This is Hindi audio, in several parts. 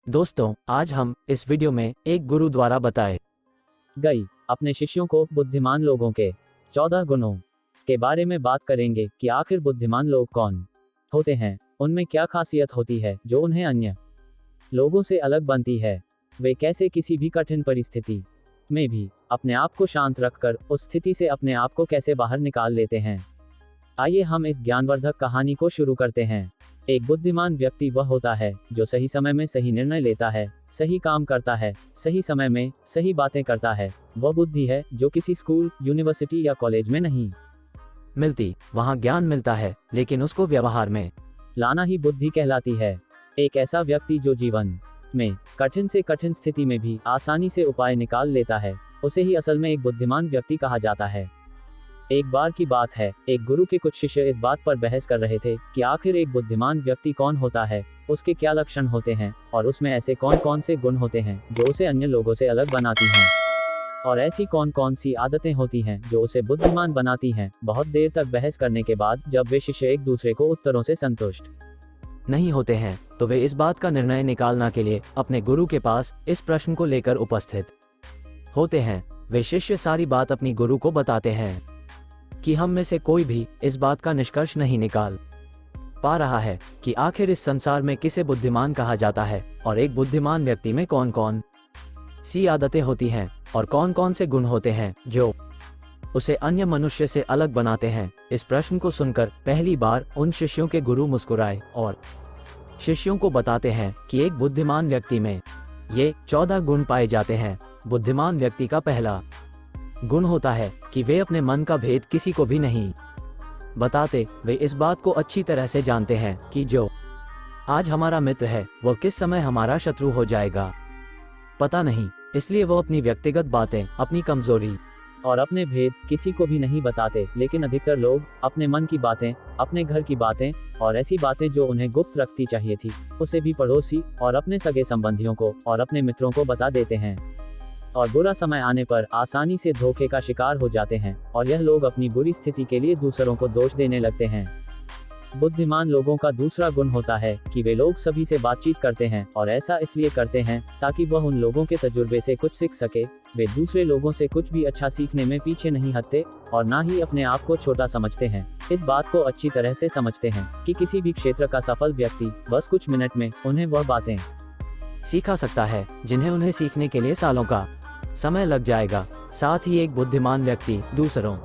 दोस्तों, आज हम इस वीडियो में एक गुरु द्वारा बताए गई अपने शिष्यों को बुद्धिमान लोगों के 14 गुणों के बारे में बात करेंगे कि आखिर बुद्धिमान लोग कौन होते हैं, उनमें क्या खासियत होती है जो उन्हें अन्य लोगों से अलग बनती है, वे कैसे किसी भी कठिन परिस्थिति में भी अपने आप को शांत रखकर उस स्थिति से अपने आप को कैसे बाहर निकाल लेते हैं। आइए हम इस ज्ञानवर्धक कहानी को शुरू करते हैं। एक बुद्धिमान व्यक्ति वह होता है जो सही समय में सही निर्णय लेता है, सही काम करता है, सही समय में सही बातें करता है। वह बुद्धि है जो किसी स्कूल, यूनिवर्सिटी या कॉलेज में नहीं मिलती। वहाँ ज्ञान मिलता है, लेकिन उसको व्यवहार में लाना ही बुद्धि कहलाती है। एक ऐसा व्यक्ति जो जीवन में कठिन से कठिन स्थिति में भी आसानी से उपाय निकाल लेता है, उसे ही असल में एक बुद्धिमान व्यक्ति कहा जाता है। एक बार की बात है, एक गुरु के कुछ शिष्य इस बात पर बहस कर रहे थे कि आखिर एक बुद्धिमान व्यक्ति कौन होता है, उसके क्या लक्षण होते हैं और उसमें ऐसे कौन कौन से गुण होते हैं जो उसे अन्य लोगों से अलग बनाती हैं, और ऐसी कौन कौन सी आदतें होती हैं जो उसे बुद्धिमान बनाती हैं। बहुत देर तक बहस करने के बाद जब वे शिष्य एक दूसरे को उत्तरों से संतुष्ट नहीं होते हैं, तो वे इस बात का निर्णय निकालने के लिए अपने गुरु के पास इस प्रश्न को लेकर उपस्थित होते हैं। वे शिष्य सारी बात अपनी गुरु को बताते हैं कि हम में से कोई भी इस बात का निष्कर्ष नहीं निकाल पा रहा है कि आखिर इस संसार में किसे बुद्धिमान कहा जाता है, और एक बुद्धिमान व्यक्ति में कौन कौन सी आदतें होती हैं और कौन कौन से गुण होते हैं जो उसे अन्य मनुष्य से अलग बनाते हैं। इस प्रश्न को सुनकर पहली बार उन शिष्यों के गुरु मुस्कुराए और शिष्यों को बताते हैं कि एक बुद्धिमान व्यक्ति में ये 14 गुण पाए जाते हैं। बुद्धिमान व्यक्ति का पहला गुण होता है कि वे अपने मन का भेद किसी को भी नहीं बताते। वे इस बात को अच्छी तरह से जानते हैं कि जो आज हमारा मित्र है वह किस समय हमारा शत्रु हो जाएगा पता नहीं, इसलिए वो अपनी व्यक्तिगत बातें, अपनी कमजोरी और अपने भेद किसी को भी नहीं बताते। लेकिन अधिकतर लोग अपने मन की बातें, अपने घर की बातें और ऐसी बातें जो उन्हें गुप्त रखती चाहिए थी, उसे भी पड़ोसी और अपने सगे संबंधियों को और अपने मित्रों को बता देते हैं, और बुरा समय आने पर आसानी से धोखे का शिकार हो जाते हैं, और यह लोग अपनी बुरी स्थिति के लिए दूसरों को दोष देने लगते हैं। बुद्धिमान लोगों का दूसरा गुण होता है कि वे लोग सभी से बातचीत करते हैं, और ऐसा इसलिए करते हैं ताकि वह उन लोगों के तजुर्बे से कुछ सीख सके। वे दूसरे लोगों से कुछ भी अच्छा सीखने में पीछे नहीं हटते और ना ही अपने आप को छोटा समझते हैं। इस बात को अच्छी तरह से समझते हैं कि किसी भी क्षेत्र का सफल व्यक्ति बस कुछ मिनट में उन्हें वह बातें सिखा सकता है जिन्हें उन्हें सीखने के लिए सालों का समय लग जाएगा। साथ ही एक बुद्धिमान व्यक्ति दूसरों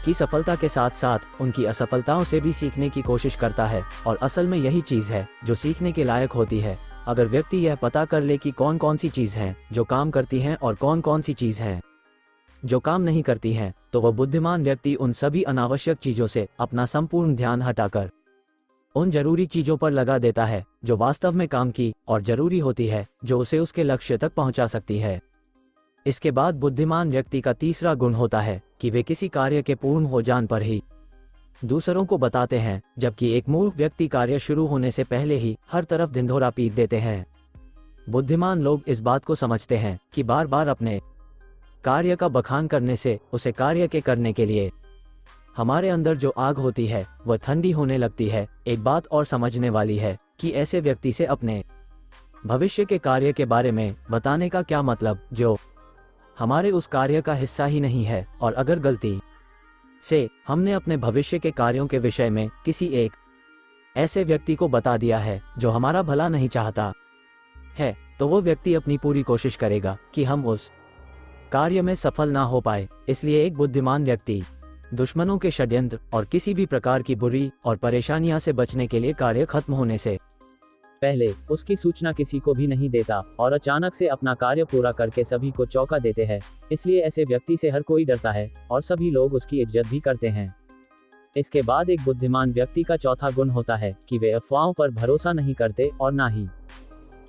की सफलता के साथ साथ उनकी असफलताओं से भी सीखने की कोशिश करता है, और असल में यही चीज़ है जो सीखने के लायक होती है। अगर व्यक्ति यह पता कर ले कि कौन कौन सी चीज़ हैं जो काम करती हैं और कौन कौन सी चीज़ हैं जो काम नहीं करती हैं, तो वह बुद्धिमान व्यक्ति उन सभी अनावश्यक चीज़ों से अपना संपूर्ण ध्यान हटाकर उन जरूरी चीज़ों पर लगा देता है जो वास्तव में काम की और जरूरी होती है, जो उसे उसके लक्ष्य तक पहुंचा सकती है। इसके बाद बुद्धिमान व्यक्ति का तीसरा गुण होता है कि वे किसी कार्य के पूर्ण हो जाने पर ही दूसरों को बताते हैं, जबकि एक मूर्ख व्यक्ति कार्य शुरू होने से पहले ही हर तरफ ढिंढोरा पीट देते हैं। बुद्धिमान लोग इस बात को समझते हैं कि बार बार अपने कार्य का बखान करने से उसे कार्य के करने के लिए हमारे अंदर जो आग होती है वह ठंडी होने लगती है। एक बात और समझने वाली है कि ऐसे व्यक्ति से अपने भविष्य के कार्य के बारे में बताने का क्या मतलब, जो हमारे उस कार्य का हिस्सा ही नहीं है। और अगर गलती से हमने अपने भविष्य के कार्यों के विषय में किसी एक ऐसे व्यक्ति को बता दिया है जो हमारा भला नहीं चाहता है, तो वो व्यक्ति अपनी पूरी कोशिश करेगा कि हम उस कार्य में सफल ना हो पाए। इसलिए एक बुद्धिमान व्यक्ति दुश्मनों के षड्यंत्र और किसी भी प्रकार की बुरी और परेशानियां से बचने के लिए कार्य खत्म होने से पहले उसकी सूचना किसी को भी नहीं देता, और अचानक से अपना कार्य पूरा करके सभी को चौंका देते हैं। इसलिए ऐसे व्यक्ति से हर कोई डरता है और सभी लोग उसकी इज्जत भी करते हैं। इसके बाद एक बुद्धिमान व्यक्ति का चौथा गुण होता है कि वे अफवाहों पर भरोसा नहीं करते और ना ही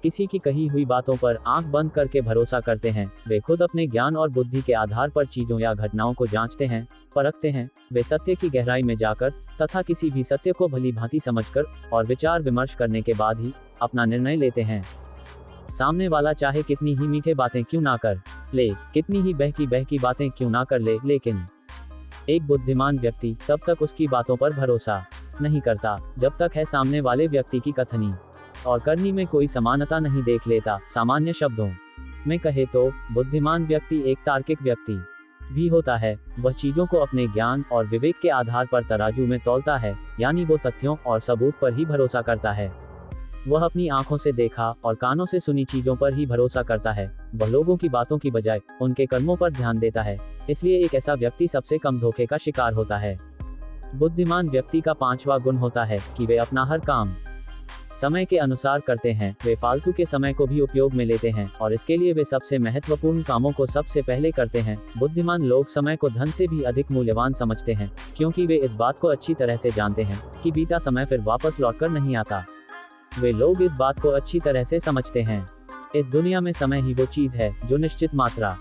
किसी की कही हुई बातों पर आंख बंद करके भरोसा करते हैं। वे खुद अपने ज्ञान और बुद्धि के आधार पर चीजों या घटनाओं को जांचते हैं, परखते हैं। वे सत्य की गहराई में जाकर तथा किसी भी सत्य को भली भांति समझकर और विचार विमर्श करने के बाद ही अपना निर्णय लेते हैं। सामने वाला चाहे कितनी ही मीठे बातें क्यों ना कर ले, कितनी ही बहकी बातें क्यों ना कर ले, लेकिन एक बुद्धिमान व्यक्ति तब तक उसकी बातों पर भरोसा नहीं करता जब तक है सामने वाले व्यक्ति की कथनी और करनी में कोई समानता नहीं देख लेता। सामान्य शब्दों में कहे तो बुद्धिमान व्यक्ति एक तार्किक व्यक्ति भी होता है। वह चीजों को अपने ज्ञान और विवेक के आधार पर तराजू में तौलता है, यानी वो तथ्यों और सबूत पर ही भरोसा करता है। वह अपनी आंखों से देखा और कानों से सुनी चीजों पर ही भरोसा करता है। वह लोगों की बातों की बजाय उनके कर्मों पर ध्यान देता है। इसलिए एक ऐसा व्यक्ति सबसे कम धोखे का शिकार होता है। बुद्धिमान व्यक्ति का 5वां गुण होता है कि वे अपना हर काम समय के अनुसार करते हैं। वे फालतू के समय को भी उपयोग में लेते हैं और इसके लिए वे सबसे महत्वपूर्ण कामों को सबसे पहले करते हैं। बुद्धिमान लोग समय को धन से भी अधिक मूल्यवान समझते हैं, क्योंकि वे इस बात को अच्छी तरह से जानते हैं कि बीता समय फिर वापस लौटकर नहीं आता। वे लोग इस बात को अच्छी तरह से समझते हैं। इस दुनिया में समय ही वो चीज है जो निश्चित मात्रा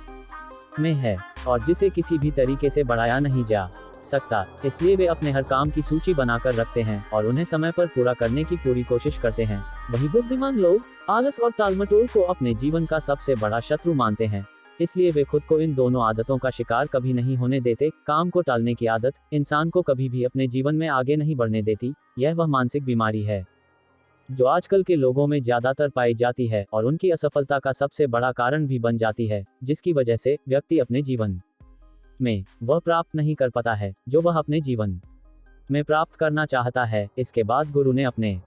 में है और जिसे किसी भी तरीके से बढ़ाया नहीं जा सकता। इसलिए वे अपने हर काम की सूची बनाकर रखते हैं और उन्हें समय पर पूरा करने की पूरी कोशिश करते हैं। वही बुद्धिमान लोग आलस और टालमटोल को अपने जीवन का सबसे बड़ा शत्रु मानते हैं। इसलिए वे खुद को इन दोनों आदतों का शिकार कभी नहीं होने देते। काम को टालने की आदत इंसान को कभी भी अपने जीवन में आगे नहीं बढ़ने देती। यह वह मानसिक बीमारी है जो आजकल के लोगों में ज्यादातर पाई जाती है और उनकी असफलता का सबसे बड़ा कारण भी बन जाती है, जिसकी वजह से व्यक्ति अपने जीवन में वह प्राप्त नहीं कर पाता है जो वह अपने जीवन में प्राप्त करना चाहता है। इसके बाद गुरु ने अपने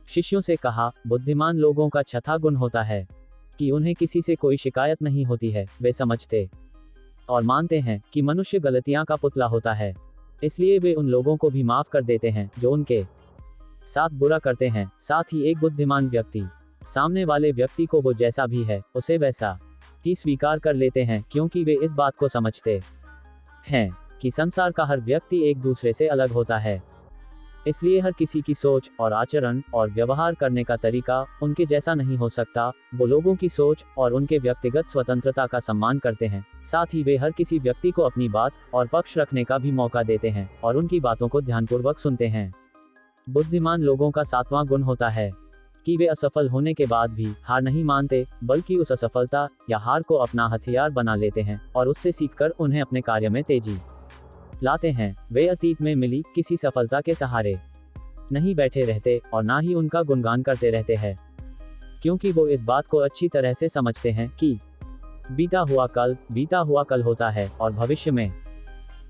शिष्यों से कहा, बुद्धिमान लोगों का छठा गुण होता है कि उन्हें किसी से कोई शिकायत नहीं होती है। वे समझते और मानते हैं कि मनुष्य गलतियां का पुतला होता है, इसलिए वे उन लोगों को भी माफ कर देते हैं जो उनके साथ बुरा करते हैं। साथ ही एक बुद्धिमान व्यक्ति सामने वाले व्यक्ति को वो जैसा भी है उसे वैसा ही स्वीकार कर लेते हैं, क्योंकि वे इस बात को समझते हैं कि संसार का हर व्यक्ति एक दूसरे से अलग होता है। इसलिए हर किसी की सोच और आचरण और व्यवहार करने का तरीका उनके जैसा नहीं हो सकता। वो लोगों की सोच और उनके व्यक्तिगत स्वतंत्रता का सम्मान करते हैं। साथ ही वे हर किसी व्यक्ति को अपनी बात और पक्ष रखने का भी मौका देते हैं और उनकी बातों को ध्यानपूर्वक सुनते हैं। बुद्धिमान लोगों का 7वां गुण होता है कि वे असफल होने के बाद भी हार नहीं मानते, बल्कि उस असफलता या हार को अपना हथियार बना लेते हैं और उससे सीखकर उन्हें अपने कार्य में तेजी लाते हैं। वे अतीत में मिली किसी सफलता के सहारे नहीं बैठे रहते और ना ही उनका गुणगान करते रहते हैं, क्योंकि वो इस बात को अच्छी तरह से समझते हैं कि बीता हुआ कल होता है और भविष्य में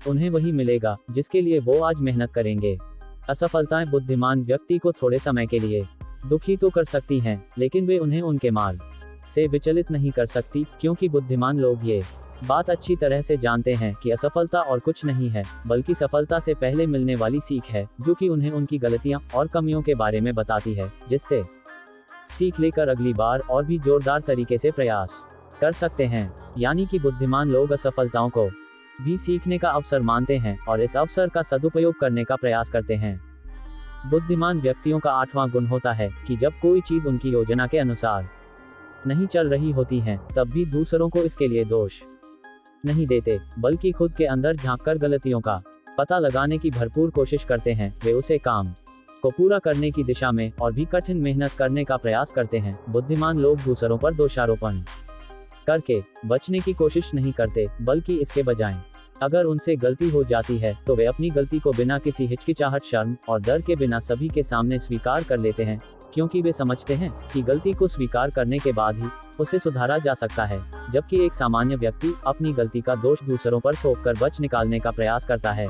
उन्हें वही मिलेगा जिसके लिए वो आज मेहनत करेंगे। असफलताएं बुद्धिमान व्यक्ति को थोड़े समय के लिए दुखी तो कर सकती हैं, लेकिन वे उन्हें उनके मार्ग से विचलित नहीं कर सकती, क्योंकि बुद्धिमान लोग ये बात अच्छी तरह से जानते हैं कि असफलता और कुछ नहीं है, बल्कि सफलता से पहले मिलने वाली सीख है, जो कि उन्हें उनकी गलतियां और कमियों के बारे में बताती है, जिससे सीख लेकर अगली बार और भी जोरदार तरीके से प्रयास कर सकते हैं। यानी कि बुद्धिमान लोग असफलताओं को भी सीखने का अवसर मानते हैं और इस अवसर का सदुपयोग करने का प्रयास करते हैं। बुद्धिमान व्यक्तियों का 8वां गुण होता है कि जब कोई चीज उनकी योजना के अनुसार नहीं चल रही होती है, तब भी दूसरों को इसके लिए दोष नहीं देते, बल्कि खुद के अंदर झांककर गलतियों का पता लगाने की भरपूर कोशिश करते हैं। वे उसे काम को पूरा करने की दिशा में और भी कठिन मेहनत करने का प्रयास करते हैं। बुद्धिमान लोग दूसरों पर दोषारोपण करके बचने की कोशिश नहीं करते, बल्कि इसके बजाय अगर उनसे गलती हो जाती है तो वे अपनी गलती को बिना किसी हिचकिचाहट, शर्म और डर के बिना सभी के सामने स्वीकार कर लेते हैं, क्योंकि वे समझते हैं कि गलती को स्वीकार करने के बाद ही उसे सुधारा जा सकता है। जबकि एक सामान्य व्यक्ति अपनी गलती का दोष दूसरों पर थोपकर बच निकालने का प्रयास करता है,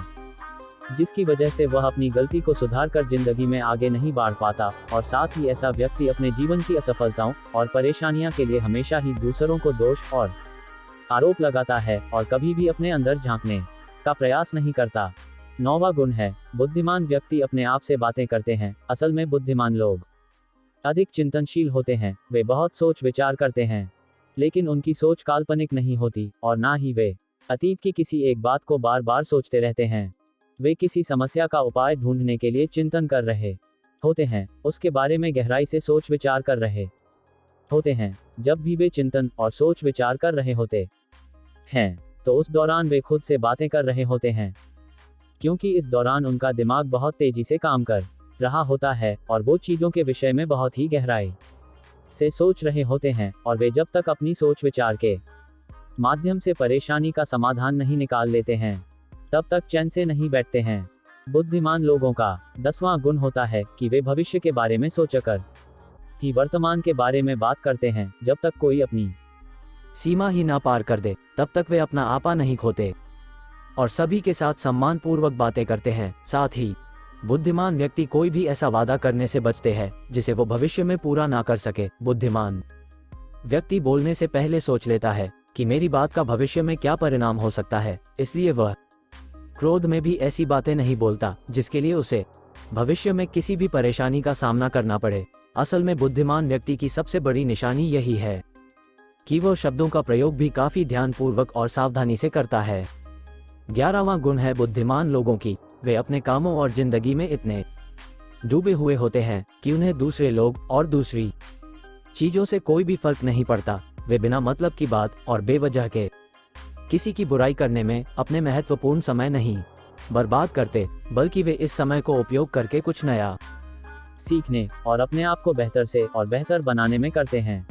जिसकी वजह से वह अपनी गलती को सुधार कर जिंदगी में आगे नहीं बढ़ पाता। और साथ ही ऐसा व्यक्ति अपने जीवन की असफलताओं और परेशानियों के लिए हमेशा ही दूसरों को दोष और आरोप लगाता है और कभी भी अपने अंदर झांकने का प्रयास नहीं करता। 9वां गुण है, बुद्धिमान व्यक्ति अपने आप से बातें करते हैं। असल में बुद्धिमान लोग अधिक चिंतनशील होते हैं। वे बहुत सोच विचार करते हैं, लेकिन उनकी सोच काल्पनिक नहीं होती और ना ही वे अतीत की किसी एक बात को बार बार सोचते रहते हैं। वे किसी समस्या का उपाय ढूंढने के लिए चिंतन कर रहे होते हैं, उसके बारे में गहराई से सोच विचार कर रहे होते हैं। जब भी वे चिंतन और सोच विचार कर रहे होते हैं, तो उस दौरान वे खुद से बातें कर रहे होते हैं, क्योंकि इस दौरान उनका दिमाग बहुत तेजी से काम कर रहा होता है और वो चीज़ों के विषय में बहुत ही गहराई से सोच रहे होते हैं। और वे जब तक अपनी सोच विचार के माध्यम से परेशानी का समाधान नहीं निकाल लेते हैं, तब तक चैन से नहीं बैठते हैं। बुद्धिमान लोगों का 10वां गुण होता है कि वे भविष्य के बारे में सोचकर ही वर्तमान के बारे में बात करते हैं। जब तक कोई अपनी सीमा ही ना पार कर दे तब तक वे अपना आपा नहीं खोते और सभी के साथ सम्मानपूर्वक बातें करते हैं। साथ ही बुद्धिमान व्यक्ति कोई भी ऐसा वादा करने से बचते हैं जिसे वो भविष्य में पूरा ना कर सके। बुद्धिमान व्यक्ति बोलने से पहले सोच लेता है कि मेरी बात का भविष्य में क्या परिणाम हो सकता है, इसलिए वह क्रोध में भी ऐसी बातें नहीं बोलता जिसके लिए उसे भविष्य में किसी भी परेशानी का सामना करना पड़े। असल में बुद्धिमान व्यक्ति की सबसे बड़ी निशानी यही है कि वो शब्दों का प्रयोग भी काफी ध्यानपूर्वक और सावधानी से करता है। 11वां गुण है बुद्धिमान लोगों की, वे अपने कामों और जिंदगी में इतने डूबे हुए होते हैं कि उन्हें दूसरे लोग और दूसरी चीजों से कोई भी फर्क नहीं पड़ता। वे बिना मतलब की बात और बेवजह के किसी की बुराई करने में अपने महत्वपूर्ण समय नहीं बर्बाद करते, बल्कि वे इस समय को उपयोग करके कुछ नया सीखने और अपने आप को बेहतर से और बेहतर बनाने में करते हैं।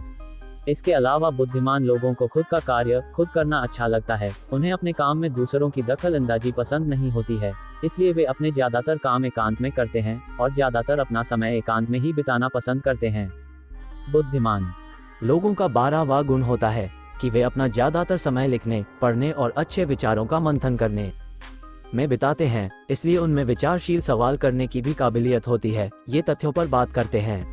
इसके अलावा बुद्धिमान लोगों को खुद का कार्य खुद करना अच्छा लगता है। उन्हें अपने काम में दूसरों की दखल अंदाजी पसंद नहीं होती है, इसलिए वे अपने ज्यादातर काम एकांत में करते हैं और ज्यादातर अपना समय एकांत में ही बिताना पसंद करते हैं। बुद्धिमान लोगों का 12वां गुण होता है कि वे अपना ज्यादातर समय लिखने, पढ़ने और अच्छे विचारों का मंथन करने में बिताते हैं, इसलिए उनमें विचारशील सवाल करने की भी काबिलियत होती है। ये तथ्यों पर बात करते हैं,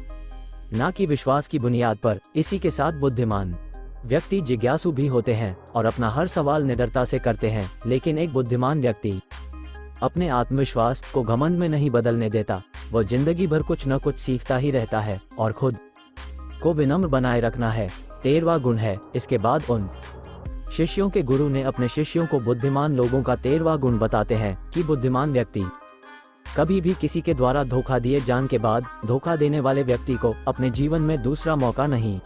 ना कि विश्वास की बुनियाद पर। इसी के साथ बुद्धिमान व्यक्ति जिज्ञासु भी होते हैं और अपना हर सवाल निडरता से करते हैं, लेकिन एक बुद्धिमान व्यक्ति अपने आत्मविश्वास को घमंड में नहीं बदलने देता। वो जिंदगी भर कुछ न कुछ सीखता ही रहता है और खुद को विनम्र बनाए रखना है 13वां गुण है। इसके बाद उन शिष्यों के गुरु ने अपने शिष्यों को बुद्धिमान लोगों का 13वां गुण बताते हैं कि बुद्धिमान व्यक्ति कभी भी किसी के द्वारा धोखा दिए जाने के बाद धोखा देने वाले व्यक्ति को अपने जीवन में दूसरा मौका नहीं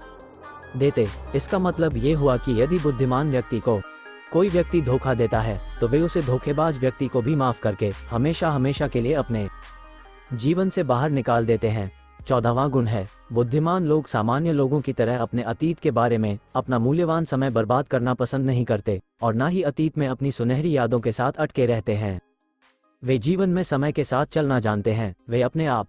देते। इसका मतलब ये हुआ कि यदि बुद्धिमान व्यक्ति को कोई व्यक्ति धोखा देता है तो वे उसे धोखेबाज व्यक्ति को भी माफ करके हमेशा हमेशा के लिए अपने जीवन से बाहर निकाल देते हैं। 14वां गुण है बुद्धिमान लोग सामान्य लोगों की तरह अपने अतीत के बारे में अपना मूल्यवान समय बर्बाद करना पसंद नहीं करते और न ही अतीत में अपनी सुनहरी यादों के साथ अटके रहते हैं। वे जीवन में समय के साथ चलना जानते हैं। वे अपने आप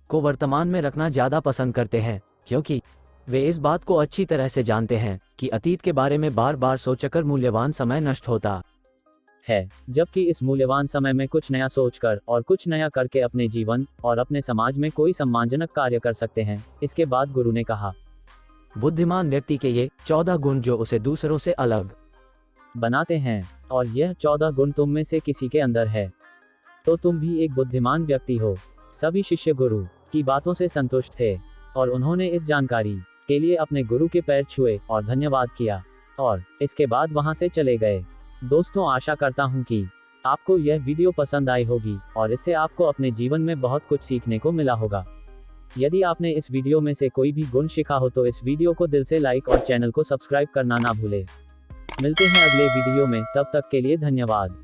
को वर्तमान में रखना ज्यादा पसंद करते हैं, क्योंकि वे इस बात को अच्छी तरह से जानते हैं कि अतीत के बारे में बार बार सोचकर मूल्यवान समय नष्ट होता है, जबकि इस मूल्यवान समय में कुछ नया सोचकर और कुछ नया करके अपने जीवन और अपने समाज में कोई सम्मानजनक कार्य कर सकते हैं। इसके बाद गुरु ने कहा, बुद्धिमान व्यक्ति के ये 14 गुण जो उसे दूसरों से अलग बनाते हैं, और यह 14 गुण तुम में से किसी के अंदर है तो तुम भी एक बुद्धिमान व्यक्ति हो। सभी शिष्य गुरु की बातों से संतुष्ट थे और उन्होंने इस जानकारी के लिए अपने गुरु के पैर छुए और धन्यवाद किया और इसके बाद वहां से चले गए। दोस्तों, आशा करता हूं कि आपको यह वीडियो पसंद आई होगी और इससे आपको अपने जीवन में बहुत कुछ सीखने को मिला होगा। यदि आपने इस वीडियो में से कोई भी गुण सीखा हो तो इस वीडियो को दिल से लाइक और चैनल को सब्सक्राइब करना ना भूले। मिलते हैं अगले वीडियो में, तब तक के लिए धन्यवाद।